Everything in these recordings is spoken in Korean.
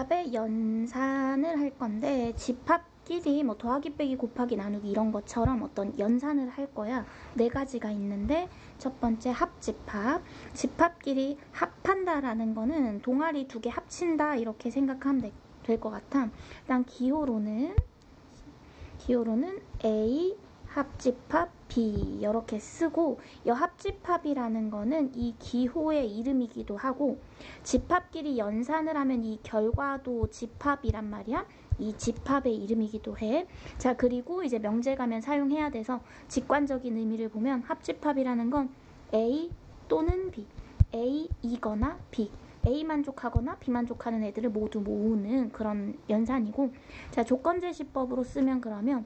집합의 연산을 할 건데 집합끼리 뭐 더하기 빼기 곱하기 나누기 이런 것처럼 어떤 연산을 할 거야. 네 가지가 있는데 첫 번째 합집합. 집합끼리 합한다라는 거는 동아리 두 개 합친다 이렇게 생각하면 될 것 같아. 일단 기호로는 A 합집합 B 이렇게 쓰고, 이 합집합이라는 거는 이 기호의 이름이기도 하고, 집합끼리 연산을 하면 이 결과도 집합이란 말이야. 이 집합의 이름이기도 해. 자, 그리고 이제 명제 가면 사용해야 돼서 직관적인 의미를 보면 합집합이라는 건 A 또는 B, A이거나 B, A 만족하거나 B 만족하는 애들을 모두 모으는 그런 연산이고, 자, 조건제시법으로 쓰면 그러면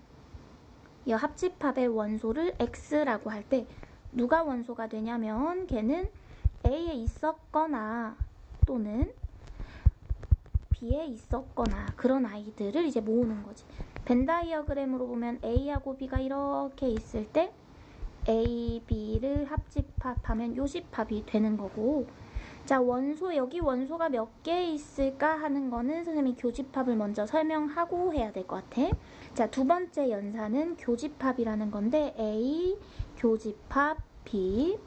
이 합집합의 원소를 X라고 할 때 누가 원소가 되냐면 걔는 A에 있었거나 또는 B에 있었거나 그런 아이들을 이제 모으는 거지. 벤 다이어그램으로 보면 A하고 B가 이렇게 있을 때 A, B를 합집합하면 요집합이 되는 거고, 자, 원소, 여기 원소가 몇 개 있을까 하는 거는 선생님이 교집합을 먼저 설명하고 해야 될 것 같아. 자, 두 번째 연산은 교집합이라는 건데 A 교집합 B.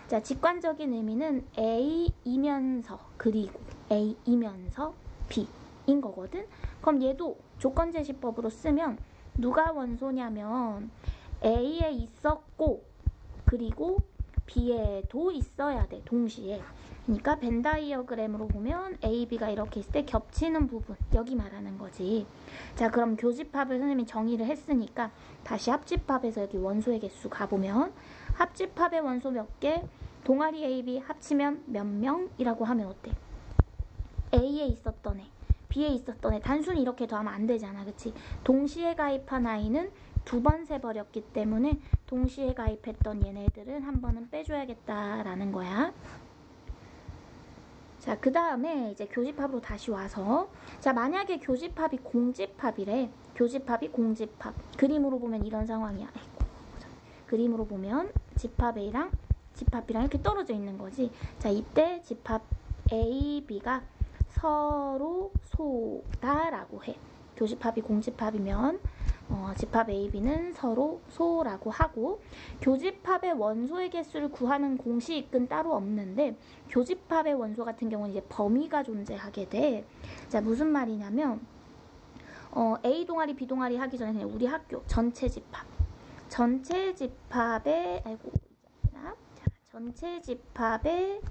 자, 직관적인 의미는 A이면서 그리고 A이면서 B인 거거든. 그럼 얘도 조건제시법으로 쓰면 누가 원소냐면 A에 있었고 그리고 B에도 있어야 돼, 동시에. 그러니까 벤 다이어그램으로 보면 A, B가 이렇게 있을 때 겹치는 부분, 여기 말하는 거지. 자, 그럼 교집합을 선생님이 정의를 했으니까 다시 합집합에서 여기 원소의 개수 가보면 합집합의 원소 몇 개? 동아리 A, B 합치면 몇 명이라고 하면 어때? A에 있었던 애, B에 있었던 애 단순히 이렇게 더하면 안 되잖아, 그치? 동시에 가입한 아이는 두 번 세버렸기 때문에 동시에 가입했던 얘네들은 한 번은 빼줘야겠다라는 거야. 자, 그 다음에 이제 교집합으로 다시 와서, 자, 만약에 교집합이 공집합이래. 교집합이 공집합. 그림으로 보면 이런 상황이야. 아이고, 그림으로 보면 집합 A랑 집합 B랑 이렇게 떨어져 있는 거지. 자, 이때 집합 A, B가 서로 소다라고 해. 교집합이 공집합이면 집합 A, B는 서로 소라고 하고, 교집합의 원소의 개수를 구하는 공식은 따로 없는데 교집합의 원소 같은 경우는 이제 범위가 존재하게 돼. 자, 무슨 말이냐면 A 동아리 B 동아리 하기 전에 그냥 우리 학교 전체 집합, 전체 집합의 전체 집합의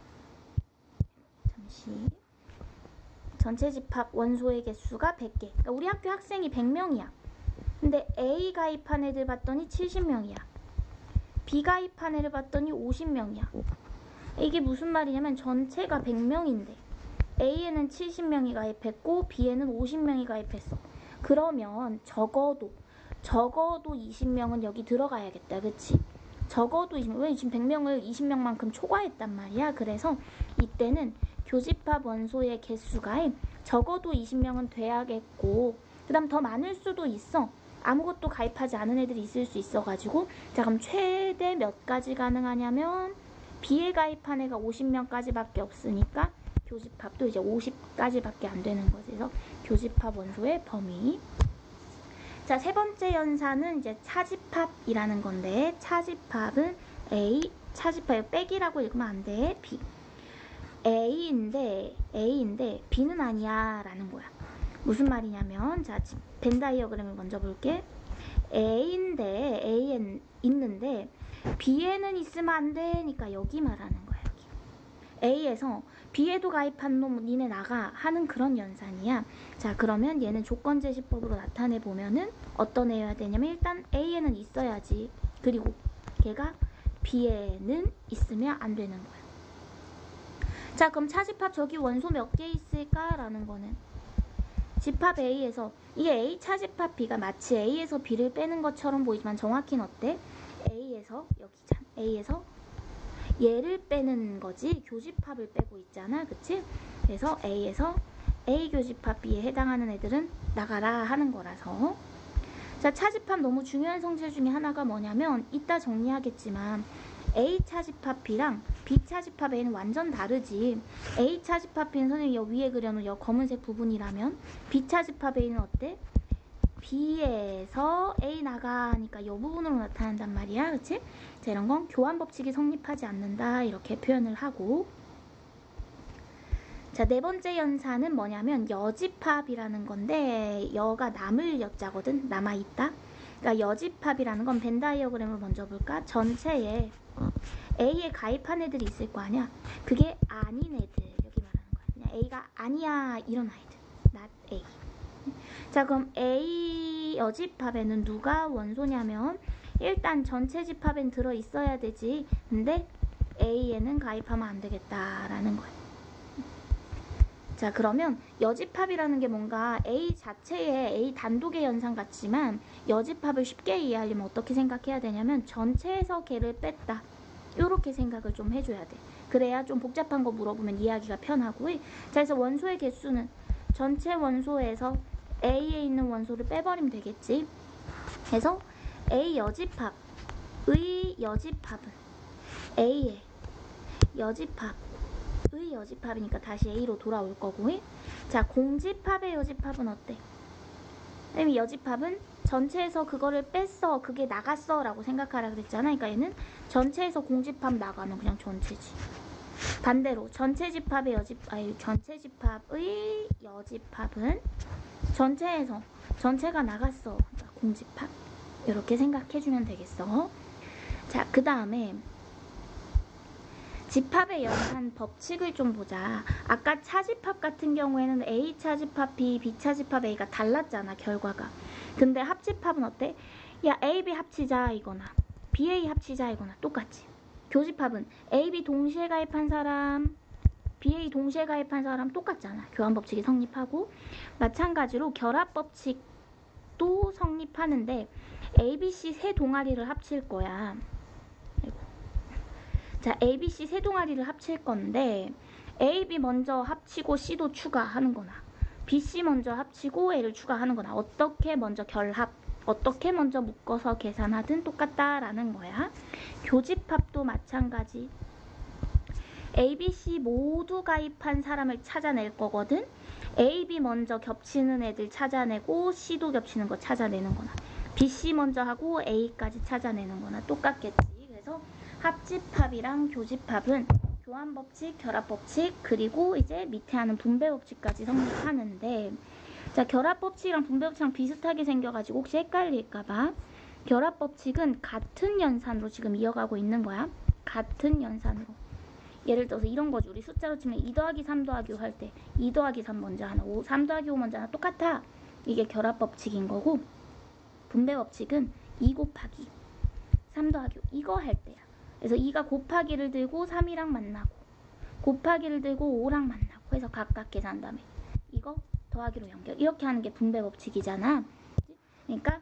전체 집합 원소의 개수가 100개. 그러니까 우리 학교 학생이 100명이야. 근데 A 가입한 애들 봤더니 70명이야. B 가입한 애를 봤더니 50명이야. 이게 무슨 말이냐면 전체가 100명인데 A에는 70명이 가입했고 B에는 50명이 가입했어. 그러면 적어도 20명은 여기 들어가야겠다, 그치? 적어도 20명. 왜 지금 100명을 20명만큼 초과했단 말이야. 그래서 이때는 교집합 원소의 개수가 적어도 20명은 돼야겠고, 그 다음 더 많을 수도 있어. 아무것도 가입하지 않은 애들이 있을 수 있어가지고, 자, 그럼 최대 몇 가지 가능하냐면 B에 가입한 애가 50명까지밖에 없으니까 교집합도 이제 50까지밖에 안 되는 거지. 그래서 교집합 원소의 범위. 자, 세 번째 연산은 이제 차집합이라는 건데, 차집합은 A, 차집합 빼기라고 읽으면 안 돼. B. A인데 B는 아니야 라는 거야. 무슨 말이냐면, 자, 벤 다이어그램을 먼저 볼게. A인데 A엔 있는데 B에는 있으면 안 되니까 여기 말하는 거야. 여기 A에서 B에도 가입한 놈 니네 나가 하는 그런 연산이야. 자, 그러면 얘는 조건제시법으로 나타내 보면은 어떤 애여야 되냐면, 일단 A에는 있어야지. 그리고 걔가 B에는 있으면 안 되는 거야. 자, 그럼 차집합 저기 원소 몇 개 있을까? 라는 거는 집합 A에서, 이게 A 차집합 B가 마치 A에서 B를 빼는 것처럼 보이지만 정확히는 어때? A에서, 여기잖아. A에서 얘를 빼는 거지 교집합을 빼고 있잖아, 그치? 그래서 A에서 A 교집합 B에 해당하는 애들은 나가라 하는 거라서. 자, 차집합 너무 중요한 성질 중에 하나가 뭐냐면 이따 정리하겠지만 A차집합 B랑 B차집합 A는 완전 다르지. A차집합 B는 선생님이 여기 위에 그려놓은 여 검은색 부분이라면 B차집합 A는 어때? B에서 A 나가니까 이 부분으로 나타난단 말이야. 그치? 자, 이런 건 교환 법칙이 성립하지 않는다. 이렇게 표현을 하고. 자, 네 번째 연산은 뭐냐면 여집합이라는 건데 여가 남을 여자거든. 남아있다. 그러니까 여집합이라는 건 벤 다이어그램을 먼저 볼까? 전체에 A에 가입한 애들이 있을 거 아니야. 그게 아닌 애들 여기 말하는 거야. 그냥 A가 아니야 이런 아이들. not A. 자, 그럼 A 여집합에는 누가 원소냐면 일단 전체 집합엔 들어있어야 되지. 근데 A에는 가입하면 안 되겠다라는 거야. 자, 그러면 여집합이라는 게 뭔가 A 자체의 A 단독의 연산 같지만 여집합을 쉽게 이해하려면 어떻게 생각해야 되냐면 전체에서 걔를 뺐다. 이렇게 생각을 좀 해줘야 돼. 그래야 좀 복잡한 거 물어보면 이해하기가 편하고. 자, 그래서 원소의 개수는 전체 원소에서 A에 있는 원소를 빼버리면 되겠지. 그래서 A 여집합의 여집합은 A의 여집합의 여집합이니까 다시 A로 돌아올 거고. 자, 공집합의 여집합은 어때? 왜냐면 여집합은 전체에서 그거를 뺐어, 그게 나갔어 라고 생각하라 그랬잖아. 그러니까 얘는 전체에서 공집합 나가면 그냥 전체지. 반대로 전체 집합의 전체 집합의 여집합은 전체에서 전체가 나갔어, 그러니까 공집합. 이렇게 생각해주면 되겠어. 자, 그 다음에 집합의 연산 법칙을 좀 보자. 아까 차집합 같은 경우에는 A 차집합 B, B 차집합 A가 달랐잖아, 결과가. 근데 합집합은 어때? 야, A, B 합치자 이거나 B, A 합치자 이거나 똑같지. 교집합은 A, B 동시에 가입한 사람, B, A 동시에 가입한 사람 똑같잖아. 교환 법칙이 성립하고. 마찬가지로 결합 법칙도 성립하는데 A, B, C 세 동아리를 합칠 거야. 자, A, B, C 세 동아리를 합칠 건데 A, B 먼저 합치고 C도 추가하는 거나 B, C 먼저 합치고 A를 추가하는 거나 어떻게 먼저 결합, 어떻게 먼저 묶어서 계산하든 똑같다라는 거야. 교집합도 마찬가지. A, B, C 모두 가입한 사람을 찾아낼 거거든. A, B 먼저 겹치는 애들 찾아내고 C도 겹치는 거 찾아내는 거나 B, C 먼저 하고 A까지 찾아내는 거나 똑같겠지. 그래서 합집합이랑 교집합은 교환법칙, 결합법칙, 그리고 이제 밑에 하는 분배법칙까지 성립하는데, 자, 결합법칙이랑 분배법칙이랑 비슷하게 생겨가지고 혹시 헷갈릴까봐 결합법칙은 같은 연산으로 지금 이어가고 있는 거야. 같은 연산으로. 예를 들어서 이런 거지. 우리 숫자로 치면 2 더하기 3 더하기 5 할 때 2 더하기 3 먼저 하나, 3 더하기 5 먼저 하나 똑같아. 이게 결합법칙인 거고, 분배법칙은 2 곱하기 3 더하기 5 이거 할 때야. 그래서 2가 곱하기를 들고 3이랑 만나고 곱하기를 들고 5랑 만나고 해서 각각 계산 다음에 이거 더하기로 연결. 이렇게 하는 게 분배법칙이잖아. 그러니까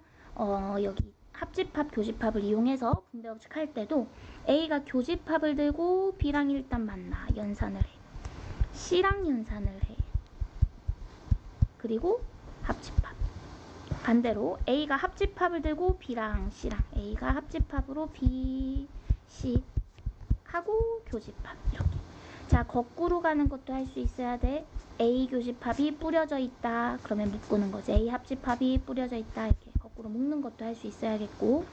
여기 합집합, 교집합을 이용해서 분배법칙 할 때도 A가 교집합을 들고 B랑 일단 만나. 연산을 해. C랑 연산을 해. 그리고 합집합. 반대로 A가 합집합을 들고 B랑 C랑, A가 합집합으로 B, C 하고 교집합. 이렇게. 자, 거꾸로 가는 것도 할 수 있어야 돼. A 교집합이 뿌려져 있다. 그러면 묶는 거지. A 합집합이 뿌려져 있다. 이렇게 거꾸로 묶는 것도 할 수 있어야겠고.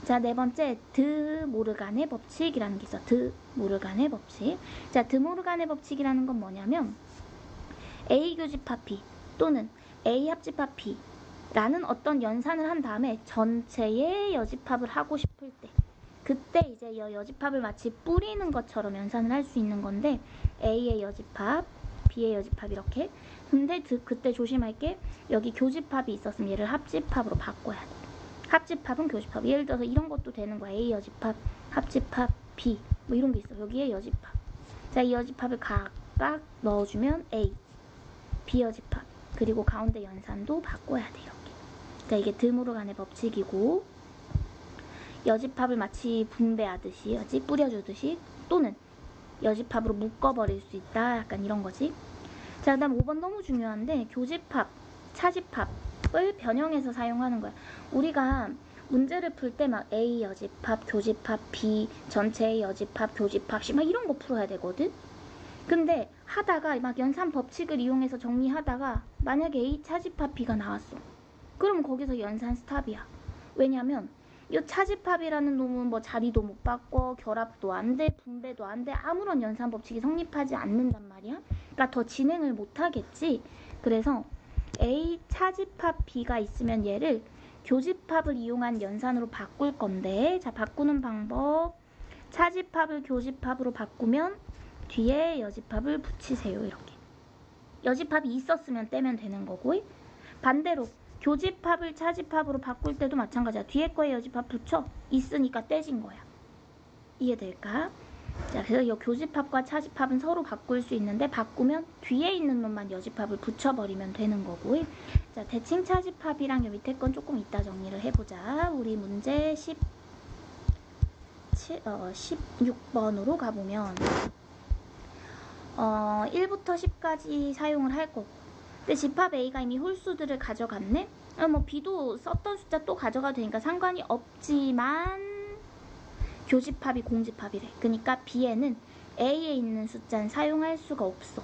자, 네 번째 드 모르간의 법칙이라는 게 있어. 드 모르간의 법칙. 자, 드 모르간의 법칙이라는 건 뭐냐면 A 교집합 B 또는 A 합집합 B 라는 어떤 연산을 한 다음에 전체의 여집합을 하고 싶을 때, 그때 이제 여집합을 마치 뿌리는 것처럼 연산을 할 수 있는 건데, A의 여집합, B의 여집합 이렇게. 근데 그때 조심할 게, 여기 교집합이 있었으면 얘를 합집합으로 바꿔야 돼. 합집합은 교집합. 예를 들어서 이런 것도 되는 거야. A 여집합, 합집합, B 뭐 이런 게 있어. 여기에 여집합. 자, 이 여집합을 각각 넣어주면 A, B 여집합, 그리고 가운데 연산도 바꿔야 돼. 이렇게. 자, 이게 드모르간의 법칙이고, 여집합을 마치 분배하듯이, 뿌려주듯이, 또는 여집합으로 묶어버릴 수 있다. 약간 이런 거지. 자, 그 다음 5번 너무 중요한데, 교집합, 차집합을 변형해서 사용하는 거야. 우리가 문제를 풀 때 막 A 여집합, 교집합, B, 전체의 여집합, 교집합, C 막 이런 거 풀어야 되거든? 근데 하다가 막 연산 법칙을 이용해서 정리하다가 만약에 A 차집합 B가 나왔어. 그럼 거기서 연산 스탑이야. 왜냐면 이 차집합이라는 놈은 뭐 자리도 못 바꿔, 결합도 안 돼, 분배도 안 돼, 아무런 연산 법칙이 성립하지 않는단 말이야. 그러니까 더 진행을 못 하겠지. 그래서 A 차집합 B가 있으면 얘를 교집합을 이용한 연산으로 바꿀 건데, 자, 바꾸는 방법. 차집합을 교집합으로 바꾸면 뒤에 여집합을 붙이세요. 이렇게. 여집합이 있었으면 떼면 되는 거고, 반대로 교집합을 차집합으로 바꿀 때도 마찬가지야. 뒤에 거에 여집합 붙여. 있으니까 떼진 거야. 이해될까? 자, 그래서 이 교집합과 차집합은 서로 바꿀 수 있는데 바꾸면 뒤에 있는 놈만 여집합을 붙여버리면 되는 거고. 자, 대칭 차집합이랑 요 밑에 건 조금 이따 정리를 해보자. 우리 문제 16번으로 가보면 1부터 10까지 사용을 할 거고, 근데 집합 A가 이미 홀수들을 가져갔네? 뭐 B도 썼던 숫자 또 가져가도 되니까 상관이 없지만 교집합이 공집합이래. 그러니까 B에는 A에 있는 숫자는 사용할 수가 없어.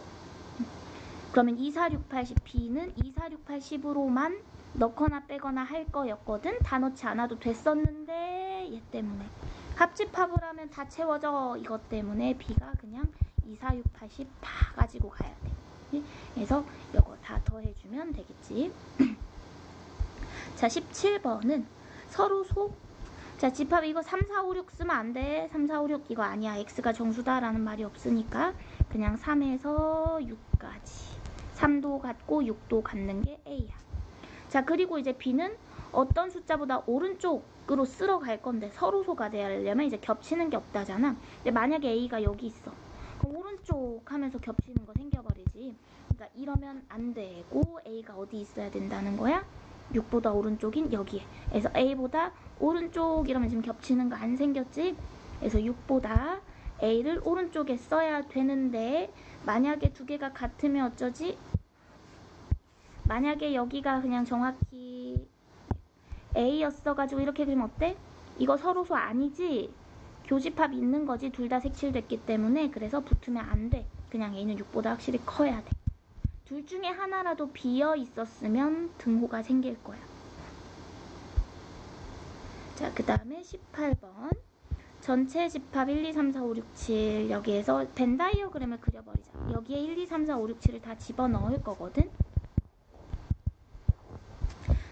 그러면 2, 4, 6, 8, 10 B는 2, 4, 6, 8, 10으로만 넣거나 빼거나 할 거였거든. 다 넣지 않아도 됐었는데 얘 때문에 합집합을 하면 다 채워져. 이것 때문에 B가 그냥 2, 4, 6, 8, 10 다 가지고 가야 돼. 그래서 이거 다 더해주면 되겠지. 자, 17번은 서로소. 자, 집합 이거 3, 4, 5, 6 쓰면 안 돼. 3, 4, 5, 6 이거 아니야. X가 정수다라는 말이 없으니까 그냥 3에서 6까지. 3도 같고 6도 같는 게 A야. 자, 그리고 이제 B는 어떤 숫자보다 오른쪽으로 쓸어 갈 건데 서로소가 되려면 이제 겹치는 게 없다잖아. 근데 만약에 A가 여기 있어. 그럼 오른쪽 하면서 겹치는 거 생겨버리지. 그러니까 이러면 안 되고 A가 어디 있어야 된다는 거야? 6보다 오른쪽인 여기에. 그래서 A보다 오른쪽 이러면 지금 겹치는 거 안 생겼지? 그래서 6보다 A를 오른쪽에 써야 되는데 만약에 두 개가 같으면 어쩌지? 만약에 여기가 그냥 정확히 A였어가지고 이렇게 그리면 어때? 이거 서로소 아니지? 교집합 있는 거지. 둘 다 색칠됐기 때문에. 그래서 붙으면 안 돼. 그냥 A는 6보다 확실히 커야 돼. 둘 중에 하나라도 비어 있었으면 등호가 생길 거야. 자, 그 다음에 18번. 전체 집합 1, 2, 3, 4, 5, 6, 7. 여기에서 벤 다이어그램을 그려버리자. 여기에 1, 2, 3, 4, 5, 6, 7을 다 집어넣을 거거든.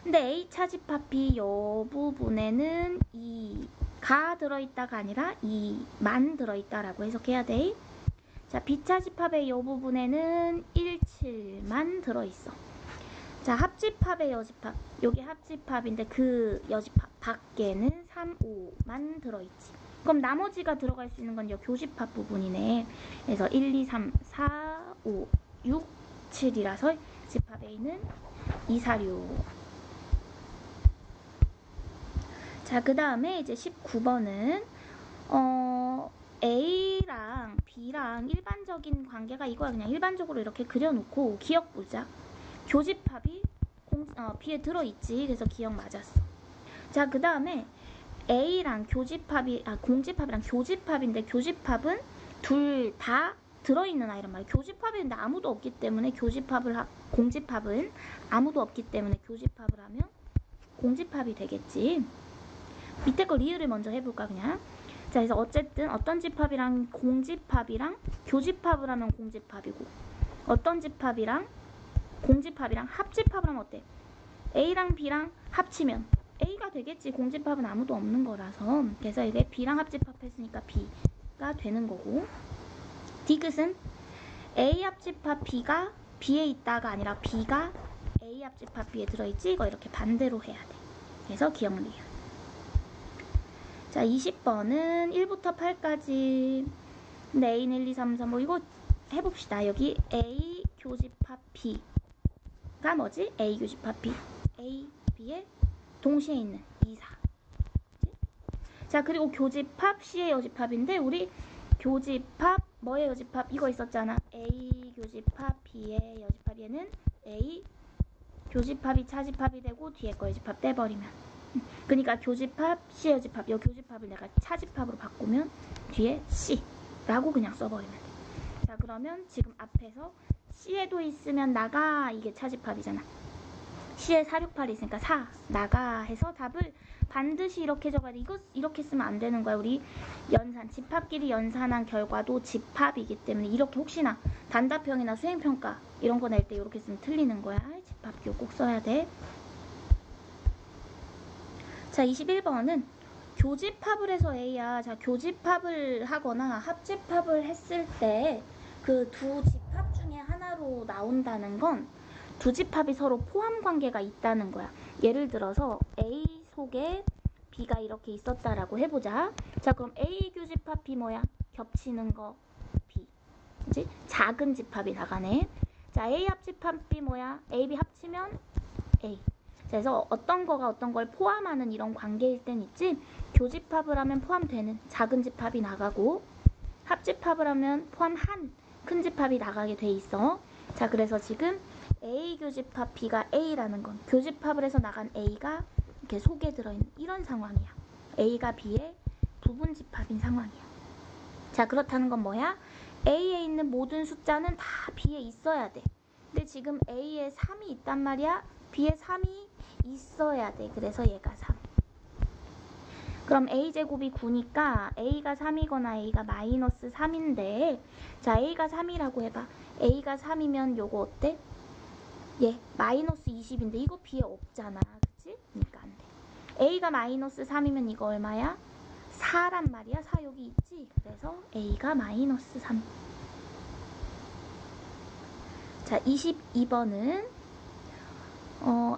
근데 A 차집합 B 요 부분에는 2가 들어있다가 아니라 2만 들어있다라고 해석해야 돼. 자, B 차집합의 요 부분에는 1, 7만 들어있어. 자, 합집합의 여집합. 요게 합집합인데 그 여집합 밖에는 3, 5만 들어있지. 그럼 나머지가 들어갈 수 있는 건 요 교집합 부분이네. 그래서 1, 2, 3, 4, 5, 6, 7이라서 집합 A는 2, 4, 6. 자, 그 다음에 이제 19번은 A랑 B랑 일반적인 관계가 이거야. 그냥 일반적으로 이렇게 그려놓고 기억 보자. 교집합이 B에 들어있지. 그래서 기억 맞았어. 자, 그 다음에 A랑 공집합이랑 교집합인데 교집합은 둘 다 들어있는 아이란 말이야. 교집합인데 아무도 없기 때문에 공집합은 아무도 없기 때문에 교집합을 하면 공집합이 되겠지. 밑에 거 리을을 먼저 해볼까 그냥. 자, 그래서 어쨌든 어떤 집합이랑 공집합이랑 교집합을 하면 공집합이고 어떤 집합이랑 공집합이랑 합집합을 하면 어때? A랑 B랑 합치면 A가 되겠지. 공집합은 아무도 없는 거라서. 그래서 이게 B랑 합집합했으니까 B가 되는 거고, 디귿은 A 합집합 B가 B에 있다가 아니라 B가 A 합집합 B에 들어있지. 이거 이렇게 반대로 해야 돼. 그래서 기억 리을. 자, 20번은 1부터 8까지. 근데 A는 1, 2, 3, 4 뭐 이거 해봅시다. 여기 A 교집합 B가 뭐지? A 교집합 B. A, B에 동시에 있는 2, 4. 자, 그리고 교집합 C의 여집합인데 우리 교집합 뭐의 여집합? 이거 있었잖아. A 교집합 B의 여집합. 얘는 A 교집합이 차집합이 되고 뒤에 거 여집합 떼버리면 그러니까 교집합, C의 여집합, 이 교집합을 내가 차집합으로 바꾸면 뒤에 C라고 그냥 써버리면 돼. 자, 그러면 지금 앞에서 C에도 있으면 나가, 이게 차집합이잖아. C에 4, 6, 8이 있으니까 4, 나가 해서 답을 반드시 이렇게 적어야 돼. 이거 이렇게 쓰면 안 되는 거야. 우리 연산, 집합끼리 연산한 결과도 집합이기 때문에 이렇게 혹시나 단답형이나 수행평가 이런 거 낼 때 이렇게 쓰면 틀리는 거야. 집합기호 꼭 써야 돼. 자, 21번은 교집합을 해서 A야. 자, 교집합을 하거나 합집합을 했을 때 그 두 집합 중에 하나로 나온다는 건 두 집합이 서로 포함 관계가 있다는 거야. 예를 들어서 A 속에 B가 이렇게 있었다라고 해보자. 자, 그럼 A 교집합 B 뭐야? 겹치는 거 B. 그치? 작은 집합이 나가네. 자, A 합집합 B 뭐야? A, B 합치면 A. 그래서 어떤 거가 어떤 걸 포함하는 이런 관계일 땐 있지, 교집합을 하면 포함되는 작은 집합이 나가고 합집합을 하면 포함한 큰 집합이 나가게 돼 있어. 자, 그래서 지금 A 교집합 B가 A라는 건 교집합을 해서 나간 A가 이렇게 속에 들어있는 이런 상황이야. A가 B의 부분 집합인 상황이야. 자, 그렇다는 건 뭐야? A에 있는 모든 숫자는 다 B에 있어야 돼. 근데 지금 A에 3이 있단 말이야. B에 3이 있어야 돼. 그래서 얘가 3. 그럼 A제곱이 9니까 A가 3이거나 A가 마이너스 3인데, 자, A가 3이라고 해봐. A가 3이면 요거 어때? 얘 마이너스 20인데 이거 B에 없잖아. 그치? 그러니까 안 돼. A가 마이너스 3이면 이거 얼마야? 4란 말이야. 4 여기 있지? 그래서 A가 마이너스 3. 자, 22번은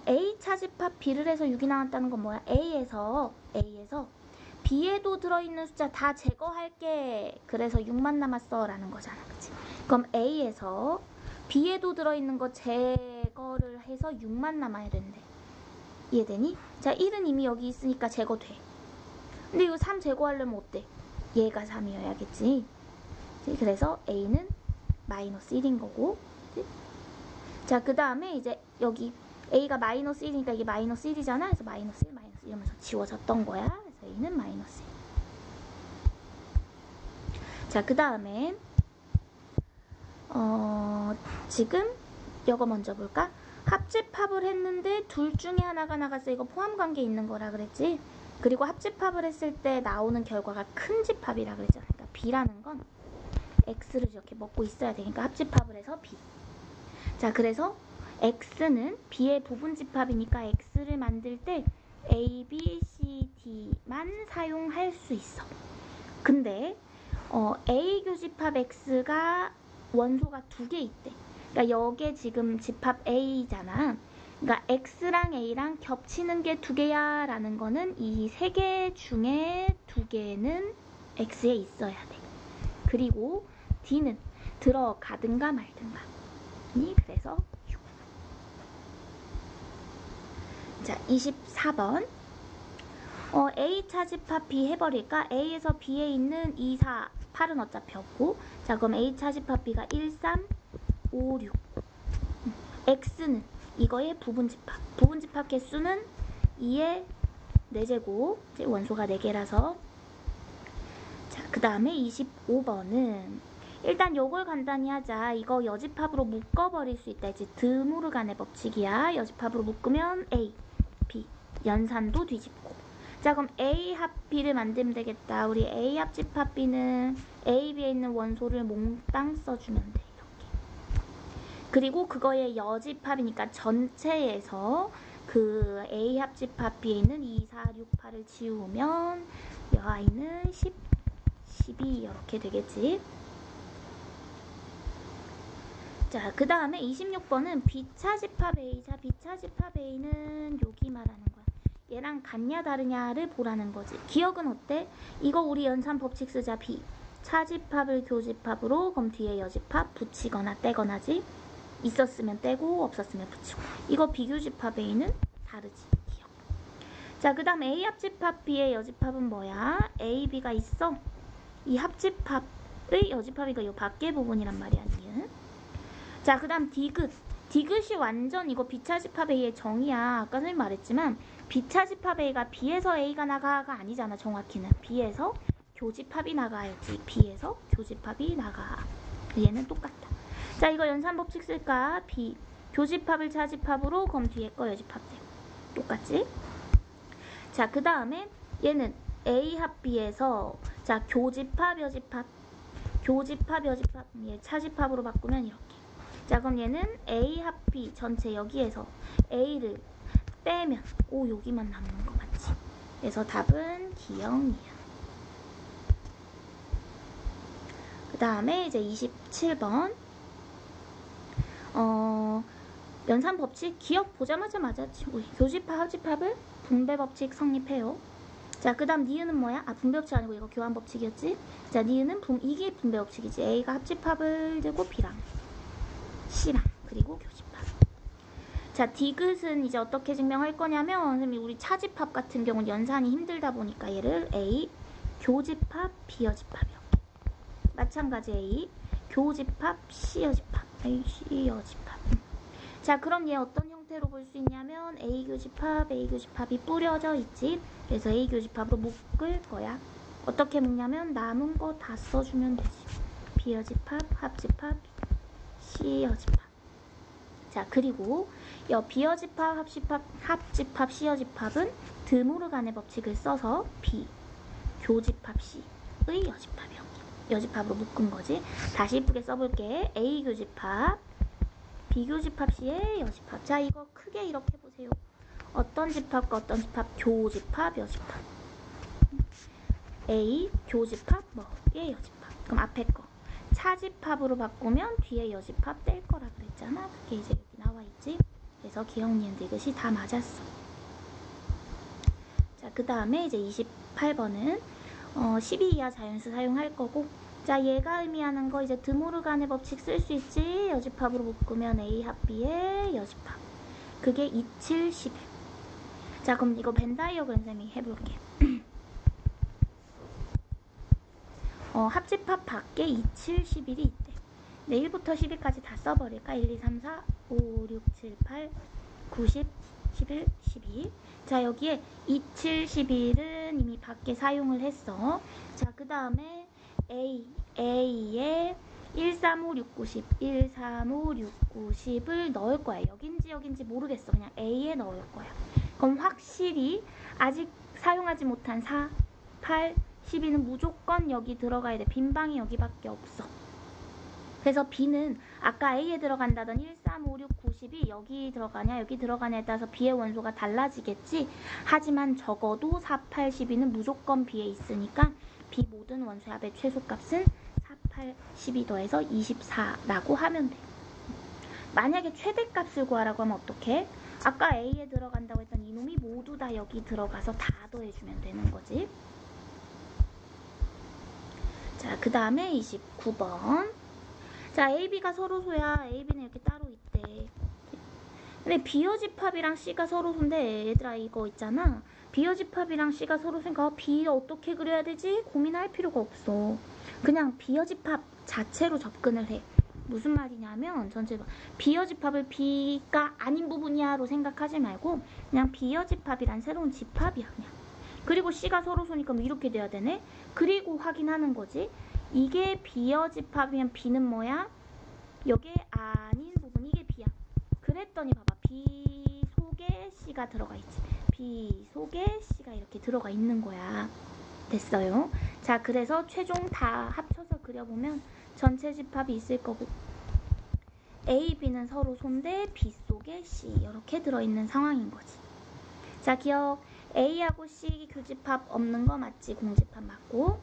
A 차집합 B를 해서 6이 나왔다는 건 뭐야? A에서 B에도 들어있는 숫자 다 제거할게. 그래서 6만 남았어 라는 거잖아. 그치? 그럼 A에서 B에도 들어있는 거 제거를 해서 6만 남아야 된대. 이해되니? 자, 1은 이미 여기 있으니까 제거돼. 근데 이거 3 제거하려면 어때? 얘가 3이어야겠지. 그래서 A는 마이너스 1인 거고. 그치? 자, 그 다음에 이제 여기 A가 마이너스 1이니까 이게 마이너스 1이잖아. 그래서 마이너스 1, 마이너스 1 이러면서 지워졌던 거야. 그래서 A는 마이너스 1. 자, 그 다음에 지금 이거 먼저 볼까? 합집합을 했는데 둘 중에 하나가 나갔어. 이거 포함관계 있는 거라 그랬지? 그리고 합집합을 했을 때 나오는 결과가 큰 집합이라 그랬잖아. 그러니까 B라는 건 X를 이렇게 먹고 있어야 되니까 합집합을 해서 B. 자, 그래서 X는 B의 부분 집합이니까 X를 만들 때 A, B, C, D만 사용할 수 있어. 근데 A 교집합 X가 원소가 2개 있대. 그러니까 여기에 지금 집합 A잖아. 그러니까 X랑 A랑 겹치는 게 2개야 라는 거는 이 3개 중에 2개는 X에 있어야 돼. 그리고 D는 들어가든가 말든가. 그래서 자, 24번 A 차집합 B 해버릴까? A에서 B에 있는 2, 4, 8은 어차피 없고, 자, 그럼 A 차집합 B가 1, 3, 5, 6. X는 이거의 부분집합. 부분집합 개수는 2의 4제곱. 원소가 4개라서. 자, 그 다음에 25번은 일단 요걸 간단히 하자. 이거 여집합으로 묶어버릴 수 있다. 이제 드모르간의 법칙이야. 여집합으로 묶으면 A, B. 연산도 뒤집고. 자, 그럼 A 합 B를 만들면 되겠다. 우리 A 합집합 B는 A, B에 있는 원소를 몽땅 써주면 돼. 이렇게. 그리고 그거의 여집합이니까 전체에서 그 A 합집합 B에 있는 2, 4, 6, 8을 지우면 이 아이는 10, 12 이렇게 되겠지. 자, 그 다음에 26번은 B차집합 A. 자, B차집합 A는 여기 말하는 거야. 얘랑 같냐 다르냐를 보라는 거지. 기억은 어때? 이거 우리 연산 법칙 쓰자. B. 차집합을 교집합으로, 그럼 뒤에 여집합 붙이거나 떼거나지. 있었으면 떼고 없었으면 붙이고. 이거 비교집합 A는 다르지. 기억. 자, 그 다음 A 합집합 B의 여집합은 뭐야? A, B가 있어. 이 합집합의 여집합이니까 이 밖의 부분이란 말이야. 자, 그 다음 디귿. 디귿이 완전 이거 B차집합 A의 정의야. 아까 선생님 말했지만 B차집합 A가 B에서 A가 나가가 아니잖아. 정확히는 B에서 교집합이 나가야지. B에서 교집합이 나가. 얘는 똑같다. 자, 이거 연산법칙 쓸까? B 교집합을 차집합으로, 그럼 뒤에 거 여집합 돼. 똑같지? 자, 그 다음에 얘는 A 합 B에서 자 교집합 여집합, 교집합 여집합, 얘 차집합으로 바꾸면 이렇게. 자, 그럼 얘는 A 합 B 전체 여기에서 A를 빼면 오 여기만 남는 거 맞지? 그래서 답은 기영이야. 그 다음에 이제 27번 연산 법칙 기억 보자마자 맞았지. 우리 교집합 합집합을 분배 법칙 성립해요. 자, 그 다음 니은은 뭐야? 아, 분배 법칙 아니고 이거 교환 법칙이었지? 자, 니은은 이게 분배 법칙이지. A가 합집합을 들고 B랑 C랑 그리고 교집합. 자, 디귿은 이제 어떻게 증명할 거냐면 선생님이 우리 차집합 같은 경우는 연산이 힘들다 보니까 얘를 A 교집합 B 여집합 이렇게. 마찬가지 A 교집합 C 여집합 A C 여집합. 자, 그럼 얘 어떤 형태로 볼 수 있냐면 A 교집합이 뿌려져 있지. 그래서 A 교집합으로 묶을 거야. 어떻게 묶냐면 남은 거 다 써주면 되지. B 여집합, 합집합, C 여집합. 자, 그리고 B 여집합, 합집합, C 여집합은 드모르간의 법칙을 써서 B 교집합 C의 여집합 이렇게 여집합으로 묶은 거지. 다시 이쁘게 써볼게. A 교집합 B 교집합 C의 여집합. 자, 이거 크게 이렇게 보세요. 어떤 집합과 어떤 집합? 교집합, 여집합. A 교집합 뭐의 여집합. 그럼 앞에 거 차집합으로 바꾸면 뒤에 여집합 뗄 거라 그랬잖아. 그게 이제 여기 나와 있지. 그래서 기억, 니은, 디귿이 다 맞았어. 자, 그 다음에 이제 28번은 12 이하 자연수 사용할 거고. 자, 얘가 의미하는 거 이제 드모르간의 법칙 쓸 수 있지. 여집합으로 묶으면 A 합 B의 여집합. 그게 27, 11. 자, 그럼 이거 벤다이어그램 쌤이 해볼게. 합집합 밖에 27, 11이 있대. 네, 1부터 12까지 다 써버릴까? 1, 2, 3, 4, 5, 6, 7, 8, 9, 10, 11, 12. 자, 여기에 27, 11은 이미 밖에 사용을 했어. 자, 그 다음에 A에 1, 3, 5, 6, 9, 10, 1, 3, 5, 6, 9, 10을 넣을 거야. 여긴지 모르겠어. 그냥 A에 넣을 거야. 그럼 확실히 아직 사용하지 못한 4, 8, 12는 무조건 여기 들어가야 돼. 빈 방이 여기밖에 없어. 그래서 B는 아까 A에 들어간다던 1, 3, 5, 6, 9, 10이 여기 들어가냐 여기 들어가냐에 따라서 B의 원소가 달라지겠지. 하지만 적어도 4, 8, 12는 무조건 B에 있으니까 B 모든 원소의 합의 최소값은 4, 8, 12 더해서 24라고 하면 돼. 만약에 최대값을 구하라고 하면 어떡해? 아까 A에 들어간다고 했던 이놈이 모두 다 여기 들어가서 다 더해주면 되는 거지. 자, 그 다음에 29번. 자, AB가 서로소야. AB는 이렇게 따로 있대. 근데 B여집합이랑 C가 서로소인데 얘들아 이거 있잖아. B여집합이랑 C가 서로소니까 B 어떻게 그려야 되지? 고민할 필요가 없어. 그냥 B여집합 자체로 접근을 해. 무슨 말이냐면 전체로 B여집합을 B가 아닌 부분이야로 생각하지 말고 그냥 B여집합이란 새로운 집합이야 그냥. 그리고 C가 서로소니까 뭐 이렇게 돼야 되네. 그리고 확인하는 거지. 이게 B여집합이면 B는 뭐야? 여기에 아닌 부분 이게 B야. 그랬더니 봐봐. B 속에 C가 들어가 있지. B 속에 C가 이렇게 들어가 있는 거야. 됐어요? 자, 그래서 최종 다 합쳐서 그려보면 전체 집합이 있을 거고 A, B는 서로 소인데 B 속에 C 이렇게 들어있는 상황인 거지. 자, 기억. A하고 C 교집합 없는 거 맞지? 공집합 맞고.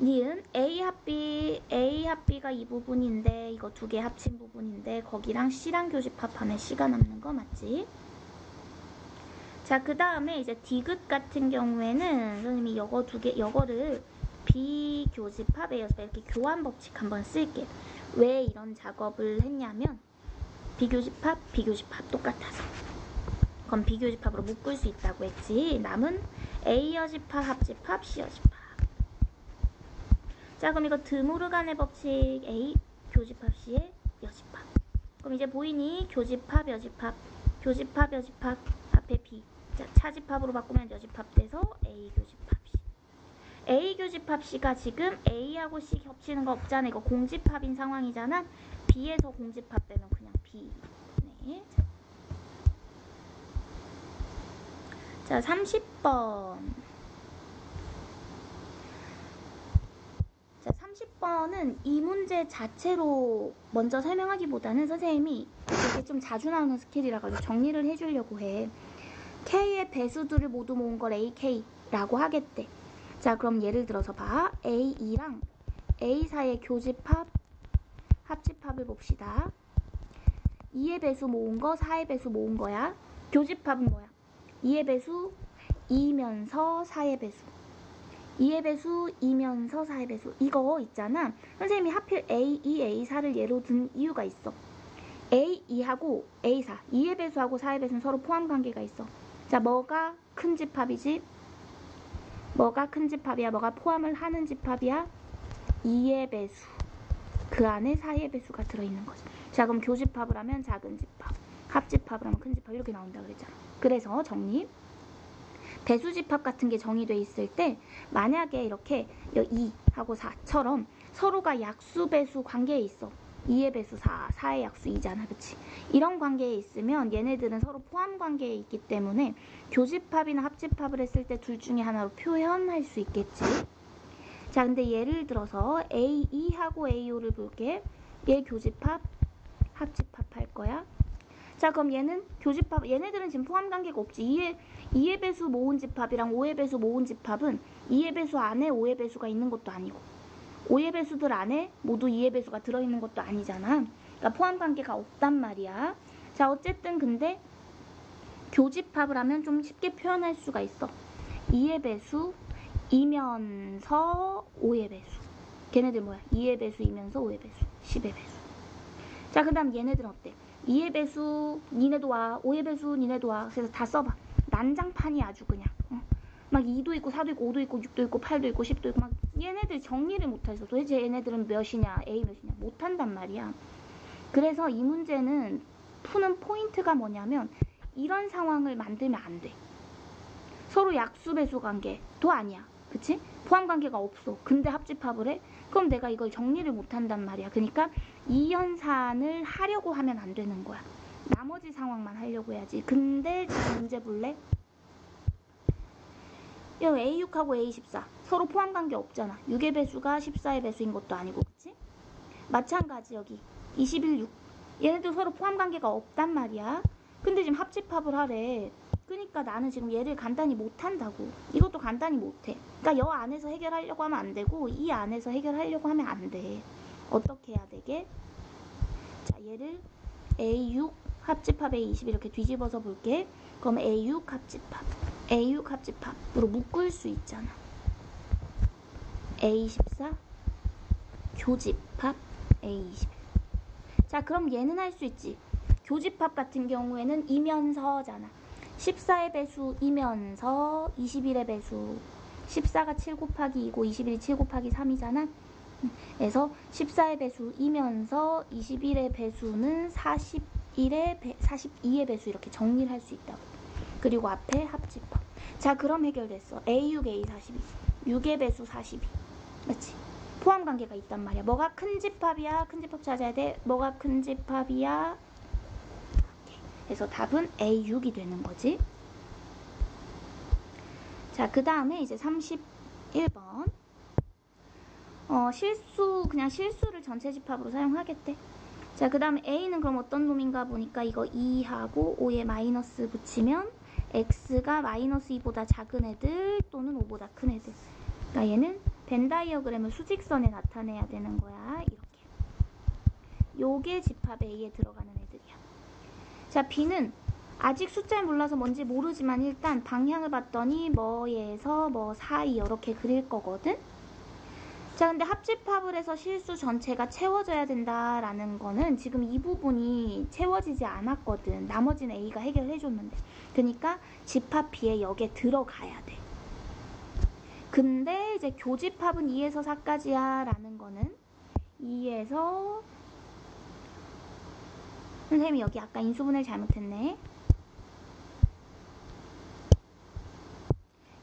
니은 A 합 B가 이 부분인데 이거 두 개 합친 부분인데 거기랑 C랑 교집합하면 C가 남는 거 맞지? 자, 그 다음에 이제 디귿 같은 경우에는 선생님이 이거를 비교집합, A여집합 이렇게 교환 법칙 한번 쓸게. 왜 이런 작업을 했냐면 비교집합 똑같아서. 그럼 비교집합으로 묶을 수 있다고 했지. 남은 A여집합, 합집합, C여집합. 자, 그럼 이거 드모르간의 법칙 A 교집합 C의 여집합. 그럼 이제 보이니? 교집합, 여집합, 교집합, 여집합, 앞에 B. 자, 차집합으로 바꾸면 여집합 돼서 A 교집합 C. A 교집합 C가 지금 A하고 C 겹치는 거 없잖아. 이거 공집합인 상황이잖아. B에서 공집합 빼면 그냥 B. 네. 자, 30번. 자, 30번은 이 문제 자체로 먼저 설명하기보다는 선생님이 이게 좀 자주 나오는 스킬이라 가지고 정리를 해주려고 해. K의 배수들을 모두 모은 걸 AK라고 하겠대. 자, 그럼 예를 들어서 봐. A2랑 A 사이의 교집합, 합집합을 봅시다. 2의 배수 모은 거, 4의 배수 모은 거야. 교집합은 뭐야? 2의 배수, 2면서 4의 배수. 2의 배수, 2면서 4의 배수. 이거 있잖아. 선생님이 하필 A2, A4를 예로 든 이유가 있어. A2하고 A4, 2의 배수하고 4의 배수는 서로 포함관계가 있어. 자, 뭐가 큰 집합이지? 뭐가 큰 집합이야? 뭐가 포함을 하는 집합이야? 2의 배수. 그 안에 4의 배수가 들어있는 거지. 자, 그럼 교집합을 하면 작은 집합, 합집합을 하면 큰 집합 이렇게 나온다 그랬잖아. 그래서 정리. 배수집합 같은 게 정의돼 있을 때 만약에 이렇게 2하고 4처럼 서로가 약수배수 관계에 있어. 2의 배수 4, 4의 약수 2잖아. 그치? 이런 관계에 있으면 얘네들은 서로 포함 관계에 있기 때문에 교집합이나 합집합을 했을 때 둘 중에 하나로 표현할 수 있겠지. 자, 근데 예를 들어서 A2하고 A5를 볼게. 얘 교집합, 합집합 할 거야. 자, 그럼 얘는 교집합, 얘네들은 지금 포함 관계가 없지. 2의 배수 모은 집합이랑 5의 배수 모은 집합은 2의 배수 안에 5의 배수가 있는 것도 아니고 5의 배수들 안에 모두 2의 배수가 들어있는 것도 아니잖아. 그러니까 포함 관계가 없단 말이야. 자, 어쨌든 근데 교집합을 하면 좀 쉽게 표현할 수가 있어. 2의 배수, 이면서 5의 배수. 걔네들 뭐야? 2의 배수이면서 5의 배수, 10의 배수. 자, 그 다음 얘네들은 어때? 2의 배수 니네도 와, 5의 배수 니네도 와. 그래서 다 써봐. 난장판이 아주 그냥 막 2도 있고 4도 있고 5도 있고 6도 있고 8도 있고 10도 있고 막 얘네들 정리를 못해서 도대체 얘네들은 몇이냐, A 몇이냐 못한단 말이야. 그래서 이 문제는 푸는 포인트가 뭐냐면 이런 상황을 만들면 안 돼. 서로 약수배수 관계도 아니야. 그치? 포함 관계가 없어. 근데 합집합을 해? 그럼 내가 이걸 정리를 못한단 말이야. 그러니까 이 연산을 하려고 하면 안 되는 거야. 나머지 상황만 하려고 해야지. 근데 지금 문제 볼래? 여기 A6하고 A14 서로 포함관계 없잖아. 6의 배수가 14의 배수인 것도 아니고. 그치? 마찬가지 여기 21, 6 얘네들 서로 포함관계가 없단 말이야. 근데 지금 합집합을 하래. 그러니까 나는 지금 얘를 간단히 못한다고. 이것도 간단히 못해. 그러니까 여 안에서 해결하려고 하면 안 되고 이 안에서 해결하려고 하면 안 돼. 어떻게 해야 되게? 자, 얘를 A6 합집합 A20 이렇게 뒤집어서 볼게. 그럼 A6 합집합, A6 합집합으로 묶을 수 있잖아. A14 교집합 A21. 자, 그럼 얘는 할 수 있지. 교집합 같은 경우에는 이면서잖아. 14의 배수 이면서 21의 배수. 14가 7 곱하기 2고 21이 7 곱하기 3이잖아. 그래서 14의 배수 이면서 21의 배수는 42의 배수 이렇게 정리를 할 수 있다고. 그리고 앞에 합집합. 자, 그럼 해결됐어. A6, A42. 6의 배수 42. 그렇지? 포함 관계가 있단 말이야. 뭐가 큰 집합이야? 큰 집합 찾아야 돼. 뭐가 큰 집합이야? 그래서 답은 A6이 되는 거지. 자, 그 다음에 이제 31번. 그냥 실수를 전체 집합으로 사용하겠대. 자, 그 다음에 A는 그럼 어떤 놈인가 보니까 이거 2하고 5에 마이너스 붙이면 X가 마이너스 2보다 작은 애들 또는 5보다 큰 애들. 그러니까 얘는 벤 다이어그램을 수직선에 나타내야 되는 거야. 이렇게. 요게 집합 A에 들어가는 애들이야. 자, B는 아직 숫자를 몰라서 뭔지 모르지만 일단 방향을 봤더니 뭐에서 뭐 사이 이렇게 그릴 거거든. 자, 근데 합집합을 해서 실수 전체가 채워져야 된다라는 거는 지금 이 부분이 채워지지 않았거든. 나머지는 A가 해결해줬는데. 그러니까 집합 B에 여기에 들어가야 돼. 근데 이제 교집합은 2에서 4까지야 라는 거는 2에서 선생님이 여기 아까 인수분해를 잘못했네.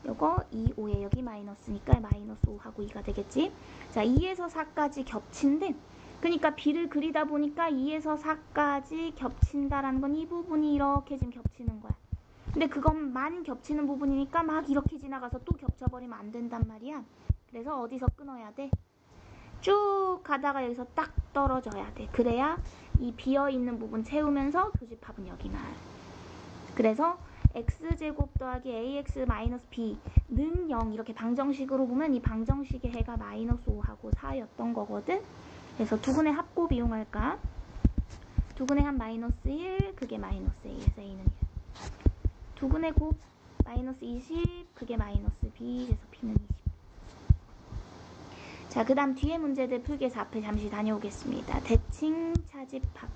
요거 2, 5에 여기 마이너스니까 마이너스 5하고 2가 되겠지. 자, 2에서 4까지 겹친데, 그러니까 B를 그리다 보니까 2에서 4까지 겹친다라는 건 이 부분이 이렇게 지금 겹치는 거야. 근데 그것만 겹치는 부분이니까 막 이렇게 지나가서 또 겹쳐버리면 안 된단 말이야. 그래서 어디서 끊어야 돼? 쭉 가다가 여기서 딱 떨어져야 돼. 그래야 이 비어있는 부분 채우면서 교집합은 여기만. 그래서 x제곱 더하기 ax 마이너스 b는 0 이렇게 방정식으로 보면 이 방정식의 해가 마이너스 5하고 4였던 거거든. 그래서 두근의 합곱 이용할까? 두근의 합 마이너스 1 그게 마이너스 a에서 a는 1. 두근의 곱 마이너스 20 그게 마이너스 b 그래서 b는 20. 자, 그 다음 뒤에 문제들 풀기 위해서 앞에 잠시 다녀오겠습니다. 대칭 차집합.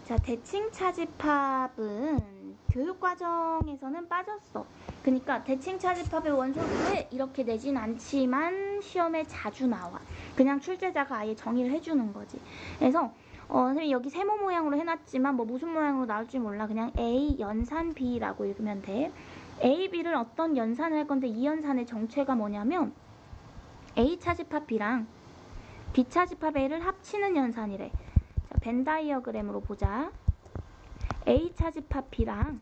자, 대칭 차집합은 교육과정에서는 빠졌어. 그러니까 대칭 차집합의 원소를 이렇게 내진 않지만 시험에 자주 나와. 그냥 출제자가 아예 정의를 해주는 거지. 그래서 선생님 여기 세모 모양으로 해놨지만 뭐 무슨 모양으로 나올지 몰라. 그냥 A 연산 B라고 읽으면 돼. A, B를 어떤 연산을 할 건데 이 연산의 정체가 뭐냐면 A 차집합 B랑 B 차집합 A를 합치는 연산이래. 자, 벤 다이어그램으로 보자. A 차집합 B랑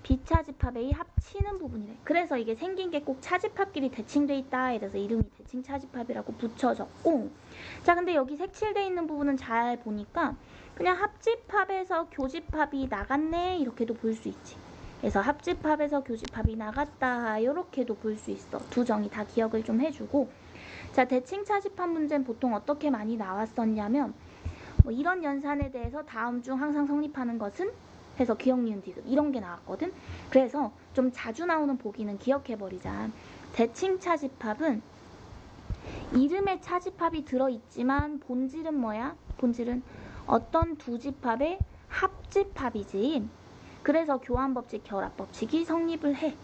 B 차집합 A 합치는 부분이래. 그래서 이게 생긴 게 꼭 차집합끼리 대칭돼 있다. 이래서 이름이 대칭 차집합이라고 붙여졌고, 자, 근데 여기 색칠돼 있는 부분은 잘 보니까 그냥 합집합에서 교집합이 나갔네 이렇게도 볼 수 있지. 그래서 합집합에서 교집합이 나갔다 이렇게도 볼 수 있어. 두 정의 다 기억을 좀 해주고. 자, 대칭 차집합 문제는 보통 어떻게 많이 나왔었냐면 뭐 이런 연산에 대해서 다음 중 항상 성립하는 것은 해서 기억, 니은, 디귿 이런 게 나왔거든. 그래서 좀 자주 나오는 보기는 기억해버리자. 대칭 차집합은 이름에 차집합이 들어있지만 본질은 뭐야? 본질은 어떤 두 집합의 합집합이지. 그래서 교환법칙, 결합법칙이 성립을 해.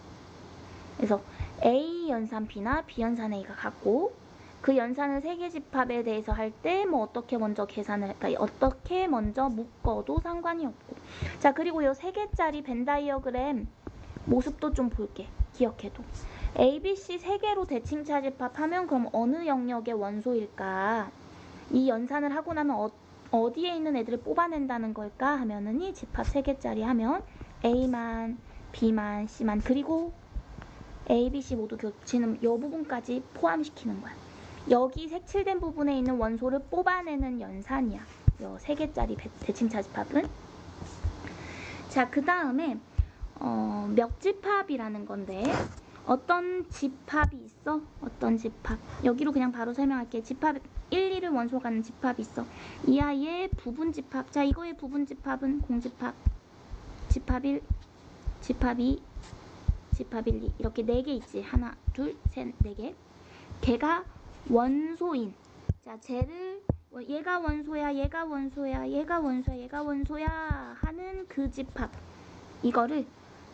그래서 A 연산 B나 B 연산 A가 같고 그 연산을 세 개 집합에 대해서 할 때 뭐 어떻게 먼저 계산을 할까? 어떻게 먼저 묶어도 상관이 없고. 자, 그리고 요 세 개짜리 벤 다이어그램 모습도 좀 볼게. 기억해도. A, B, C 세 개로 대칭 차집합하면 그럼 어느 영역의 원소일까? 이 연산을 하고 나면 어디에 있는 애들을 뽑아낸다는 걸까? 하면은 이 집합 세 개짜리 하면 A만, B만, C만 그리고 A, B, C 모두 겹치는 이 부분까지 포함시키는 거야. 여기 색칠된 부분에 있는 원소를 뽑아내는 연산이야. 요 세 개짜리 대칭 차집합은. 자, 그 다음에 멱집합이라는 건데 어떤 집합이 있어? 어떤 집합? 여기로 그냥 바로 설명할게. 집합 1, 2를 원소 가는 집합이 있어. 이 아이의 부분 집합. 자, 이거의 부분 집합은 공집합. 집합 1, 집합 2, 집합 1, 2 이렇게 4개 있지. 하나, 둘, 셋, 4개. 걔가 원소인. 자, 쟤를 얘가 원소야, 얘가 원소야, 얘가 원소야, 얘가 원소야 하는 그 집합. 이거를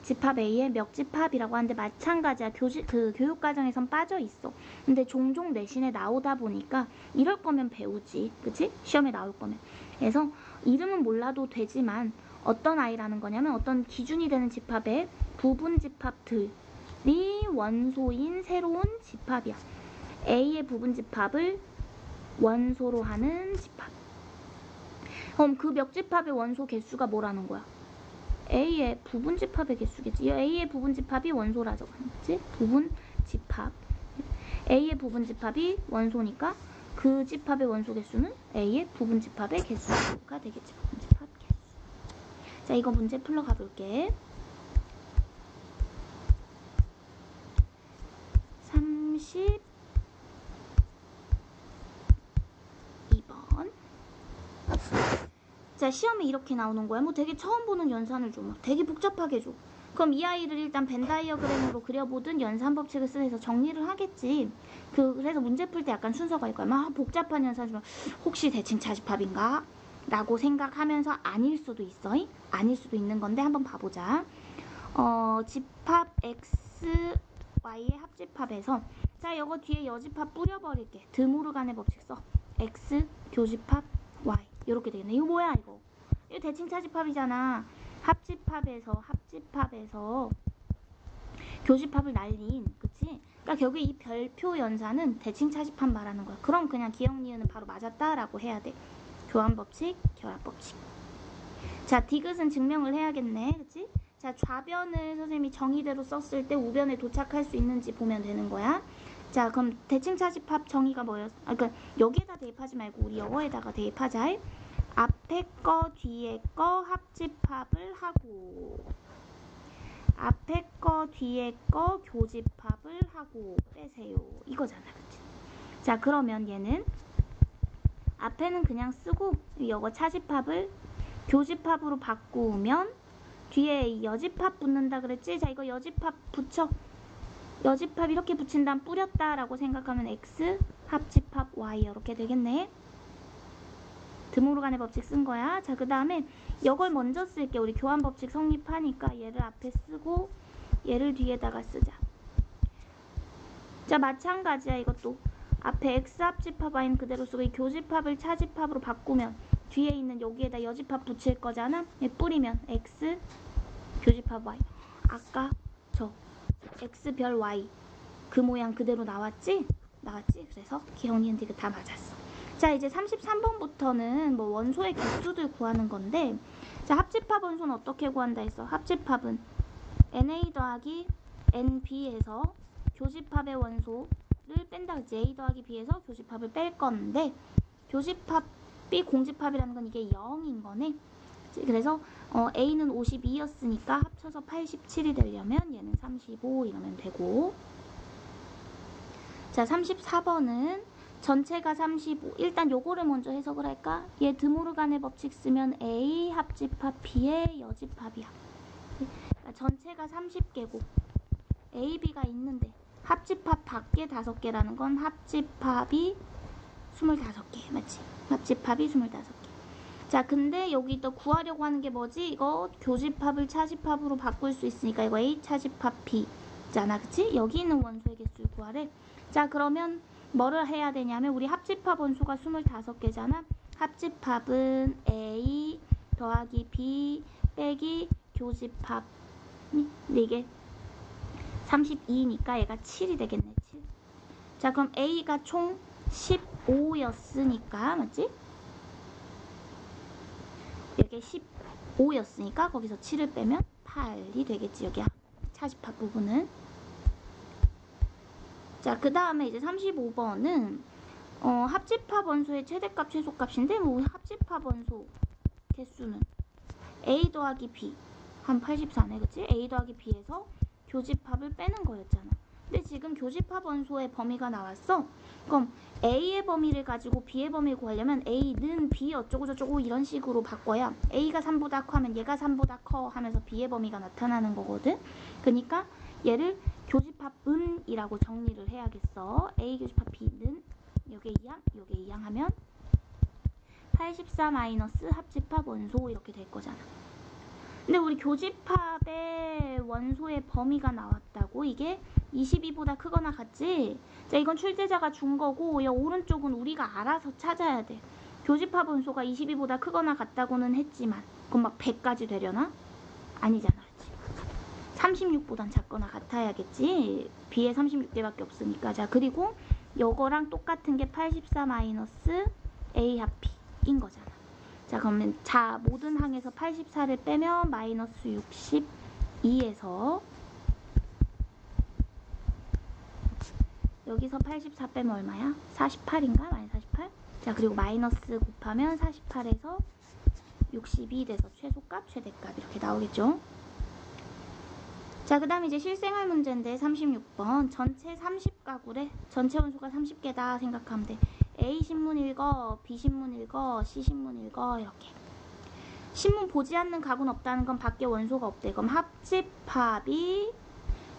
집합 A의 멱집합이라고 하는데 마찬가지야. 교육과정에선 빠져 있어. 근데 종종 내신에 나오다 보니까 이럴 거면 배우지. 그치? 시험에 나올 거면. 그래서 이름은 몰라도 되지만 어떤 아이라는 거냐면 어떤 기준이 되는 집합의 부분 집합들이 원소인 새로운 집합이야. A의 부분 집합을 원소로 하는 집합. 그럼 그 멱집합의 원소 개수가 뭐라는 거야? A의 부분 집합의 개수겠지. A의 부분 집합이 원소라고 하는 거지. 부분 집합. A의 부분 집합이 원소니까 그 집합의 원소 개수는 A의 부분 집합의 개수가 되겠지. 부분 집합 개수. 자, 이거 문제 풀러 가볼게. 32번. 자, 시험에 이렇게 나오는 거야. 뭐 되게 처음 보는 연산을 줘. 막 되게 복잡하게 줘. 그럼 이 아이를 일단 벤 다이어그램으로 그려보든 연산 법칙을 쓰면서 정리를 하겠지. 그래서 문제 풀 때 약간 순서가 있을 거야. 막 복잡한 연산 주면 혹시 대칭 차집합인가? 라고 생각하면서 아닐 수도 있어. 아닐 수도 있는 건데 한번 봐보자. 집합 X, Y의 합집합에서 자, 이거 뒤에 여집합 뿌려버릴게. 드모르간의 법칙 써. X 교집합 y 이렇게 되겠네. 이거 뭐야 이거? 이거 대칭 차집합이잖아. 합집합에서 교집합을 날린, 그치? 그러니까 결국 이 별표 연산은 대칭 차집합 말하는 거야. 그럼 그냥 기억 니은은 바로 맞았다라고 해야 돼. 교환 법칙, 결합 법칙. 자, 디귿은 증명을 해야겠네, 그치? 자, 좌변을 선생님이 정의대로 썼을 때 우변에 도착할 수 있는지 보면 되는 거야. 자, 그럼 대칭 차집합 정의가 뭐였어? 그러니까 여기에다 대입하지 말고 우리 영어에다가 대입하자. 앞에 거 뒤에 거 합집합을 하고, 앞에 거 뒤에 거 교집합을 하고 빼세요. 이거잖아, 그치? 자, 그러면 얘는 앞에는 그냥 쓰고 이거 차집합을 교집합으로 바꾸면 뒤에 여집합 붙는다 그랬지? 자, 이거 여집합 붙여. 여집합 이렇게 붙인 다음 뿌렸다라고 생각하면 x 합집합 y 이렇게 되겠네. 드모르 간의 법칙 쓴 거야. 자, 그 다음에 이걸 먼저 쓸게. 우리 교환 법칙 성립하니까 얘를 앞에 쓰고 얘를 뒤에다가 쓰자. 자, 마찬가지야. 이것도 앞에 x 합집합 y는 그대로 쓰고 이 교집합을 차집합으로 바꾸면 뒤에 있는 여기에다 여집합 붙일 거잖아. 얘 뿌리면 x 교집합 y. 아까 저 x 별 y 그 모양 그대로 나왔지? 그래서 기억 니은 디귿 다 맞았어. 자, 이제 33번부터는 뭐 원소의 개수들 구하는 건데, 자, 합집합 원소는 어떻게 구한다 했어? 합집합은 NA 더하기 NB에서 교집합의 원소를 뺀다 그랬지? A 더하기 B에서 교집합을 뺄 건데, 교집합이 공집합이라는 건 이게 0인 거네. 그래서 A는 52였으니까 합쳐서 87이 되려면 얘는 35 이러면 되고, 자, 34번은 전체가 35. 일단 요거를 먼저 해석을 할까? 얘 드모르 간의 법칙 쓰면 A 합집합 B의 여집합이야. 그러니까 전체가 30개고 A, B가 있는데 합집합 밖에 5개라는 건 합집합이 25개. 맞지? 합집합이 25개. 자, 근데 여기 또 구하려고 하는 게 뭐지? 이거 교집합을 차집합으로 바꿀 수 있으니까 이거 A 차집합 B잖아. 그치? 여기 있는 원소의 개수를 구하래. 자, 그러면 뭐를 해야 되냐면 우리 합집합 원소가 25개잖아. 합집합은 A 더하기 B 빼기 교집합. 근데 이게 32니까 얘가 7이 되겠네. 7. 자, 그럼 A가 총 15였으니까 맞지? 이렇게 15였으니까 거기서 7을 빼면 8이 되겠지. 여기 차집합 부분은. 자, 그 다음에 이제 35번은 합집합 원소의 최대값, 최소값인데 뭐 합집합 원소 개수는 A 더하기 B 한 84네, 그치? A 더하기 B에서 교집합을 빼는 거였잖아. 근데 지금 교집합 원소의 범위가 나왔어. 그럼 A의 범위를 가지고 B의 범위를 구하려면 A는 B 어쩌고저쩌고 이런 식으로 바꿔야 A가 3보다 커 하면 얘가 3보다 커 하면서 B의 범위가 나타나는 거거든. 그러니까 얘를 교집합은이라고 정리를 해야겠어. A 교집합 B는 요게 2항, 요게 2항 하면 84 마이너스 합집합 원소 이렇게 될 거잖아. 근데 우리 교집합의 원소의 범위가 나왔다고. 이게 22보다 크거나 같지? 자, 이건 출제자가 준 거고 이 오른쪽은 우리가 알아서 찾아야 돼. 교집합 원소가 22보다 크거나 같다고는 했지만 그건 막 100까지 되려나? 아니잖아. 36보단 작거나 같아야겠지. B에 36개밖에 없으니까. 자, 그리고 요거랑 똑같은 게 84 마이너스 A 합 B인 거잖아. 자, 그러면 자, 모든 항에서 84를 빼면 마이너스 62에서 여기서 84 빼면 얼마야? 48인가? 마이너스 48? 자, 그리고 마이너스 곱하면 48에서 62 돼서 최소값, 최대값 이렇게 나오겠죠. 자, 그 다음에 이제 실생활 문제인데 36번 전체 30가구래. 전체 원소가 30개다 생각하면 돼. A 신문 읽어, B 신문 읽어, C 신문 읽어 이렇게. 신문 보지 않는 가구는 없다는 건 밖에 원소가 없대. 그럼 합집합이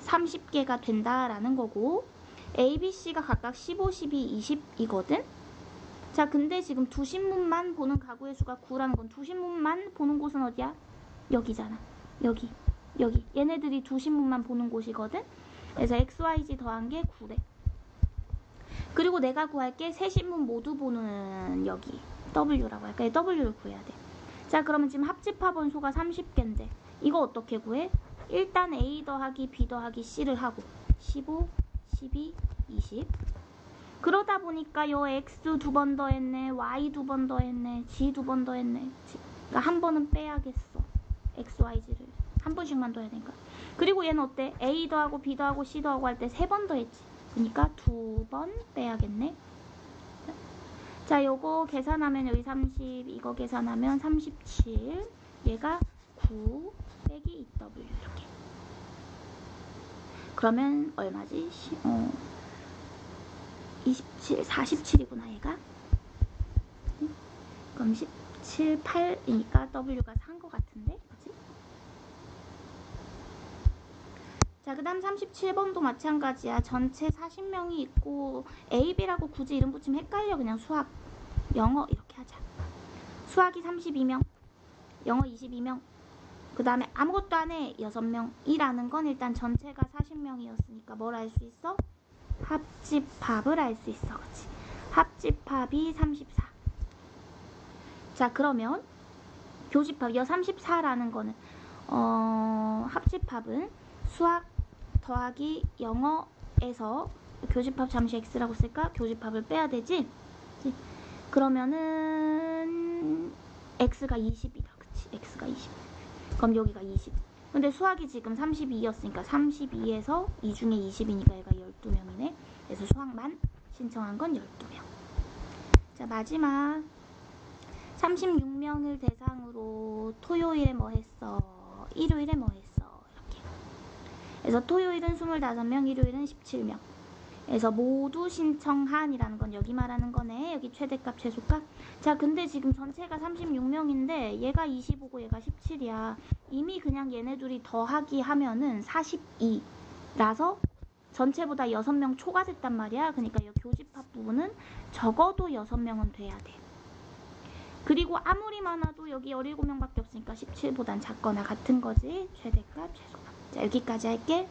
30개가 된다라는 거고 A, B, C가 각각 15, 12, 20이거든. 자, 근데 지금 두 신문만 보는 가구의 수가 9라는 건 두 신문만 보는 곳은 어디야? 여기잖아. 여기. 얘네들이 두 신문만 보는 곳이거든. 그래서 XYZ 더한 게 9래. 그리고 내가 구할게 세 신문 모두 보는 여기. W라고 할까? W를 구해야 돼. 자, 그러면 지금 합집합 원소가 30개인데 이거 어떻게 구해? 일단 A 더하기 B 더하기 C를 하고 15, 12, 20. 그러다 보니까 요 X 2번 더했네, Y 2번 더했네, G 2번 더했네. 그러니까 한 번은 빼야겠어. X, Y, G를 한 번씩만 더해야 되니까. 그리고 얘는 어때? A 더하고 B 더하고 C 더하고 할 때 3번 더했지. 그러니까 2번 빼야겠네. 자, 요거 계산하면 여기 30, 이거 계산하면 37, 얘가 9 빼기 2W 이렇게. 그러면 얼마지? 27, 47이구나 얘가. 그럼 17, 8이니까 W가 4인 것 같은데? 그치? 자, 그 다음 37번도 마찬가지야. 전체 40명이 있고 A, B라고 굳이 이름 붙이면 헷갈려. 그냥 수학, 영어 이렇게 하자. 수학이 32명, 영어 22명, 그 다음에 아무것도 안 해 6명이라는 건 일단 전체가 40명이었으니까 뭘 알 수 있어? 합집합을 알 수 있어. 그치? 합집합이 34. 자, 그러면 교집합, 여 34라는 거는 합집합은 수학 더하기 영어에서 교집합 잠시 x라고 쓸까? 교집합을 빼야 되지? 그치? 그러면은 x가 20이다. 그치? x가 20. 그럼 여기가 20. 근데 수학이 지금 32였으니까 32에서 이 중에 20이니까 얘가 12명이네. 그래서 수학만 신청한 건 12명. 자, 마지막 36명을 대상으로 토요일에 뭐 했어? 일요일에 뭐 했어? 이렇게. 그래서 토요일은 25명, 일요일은 17명. 그래서 모두 신청한이라는 건 여기 말하는 거네. 여기 최대값, 최소값. 자, 근데 지금 전체가 36명인데 얘가 25고 얘가 17이야. 이미 그냥 얘네 둘이 더하기 하면은 42라서 전체보다 6명 초과됐단 말이야. 그러니까 이 교집합 부분은 적어도 6명은 돼야 돼. 그리고 아무리 많아도 여기 17명밖에 없으니까 17보단 작거나 같은 거지. 최대값, 최소값. 자, 여기까지 할게.